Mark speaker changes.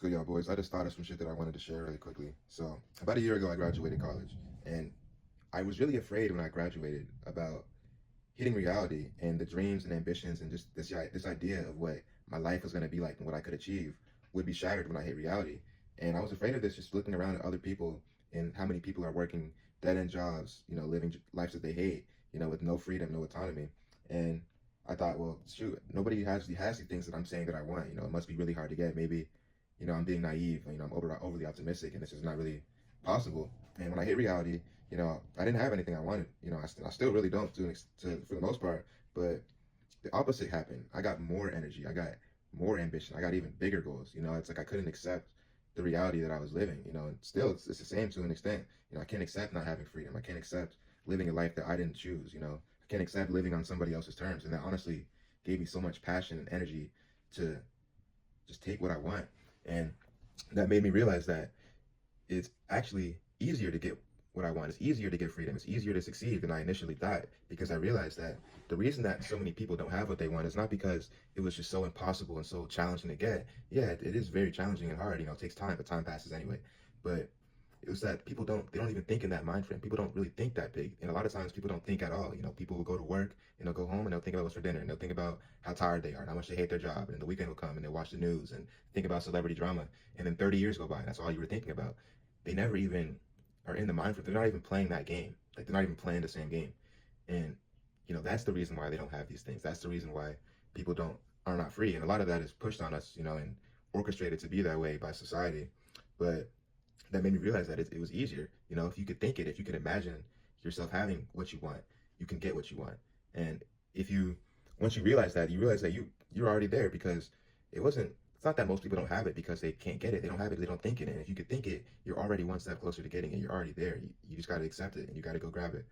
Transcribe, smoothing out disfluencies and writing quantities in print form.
Speaker 1: good, y'all boys? I just thought of some shit that I wanted to share really quickly. So, about a year ago, I graduated college, and I was really afraid when I graduated about hitting reality and the dreams and ambitions and just this idea of what my life was going to be like and what I could achieve would be shattered when I hit reality. And I was afraid of this just looking around at other people and how many people are working dead end jobs, living lives that they hate, with no freedom, no autonomy. And I thought, well, shoot, nobody has the things that I'm saying that I want. It must be really hard to get. Maybe, I'm being naive. I'm overly optimistic, and this is not really possible. And when I hit reality, I didn't have anything I wanted. I still really don't for the most part. But the opposite happened. I got more energy. I got more ambition. I got even bigger goals. It's like I couldn't accept the reality that I was living. And still it's the same to an extent. I can't accept not having freedom. I can't accept living a life that I didn't choose. I can't accept living on somebody else's terms. And that honestly gave me so much passion and energy to just take what I want. And that made me realize that it's actually easier to get what I want. It's easier to get freedom. It's easier to succeed than I initially thought, because I realized that the reason that so many people don't have what they want is not because it was just so impossible and so challenging to get. Yeah, it is very challenging and hard. It takes time, but time passes anyway. But it was that they don't even think in that mind frame. People don't really think that big. And a lot of times people don't think at all. People will go to work and they'll go home and they'll think about what's for dinner, and they'll think about how tired they are and how much they hate their job. And then the weekend will come and they'll watch the news and think about celebrity drama. And then 30 years go by and that's all you were thinking about. They never even are in the mind frame. They're not even playing that game. Like, they're not even playing the same game. And that's the reason why they don't have these things. That's the reason why people are not free. And a lot of that is pushed on us, and orchestrated to be that way by society. But that made me realize that it was easier. If you could think it, if you could imagine yourself having what you want, you can get what you want. And once you realize that, you're already there, because it's not that most people don't have it because they can't get it. They don't have it, they don't think it. And if you could think it, you're already one step closer to getting it. You're already there. You just got to accept it and you got to go grab it.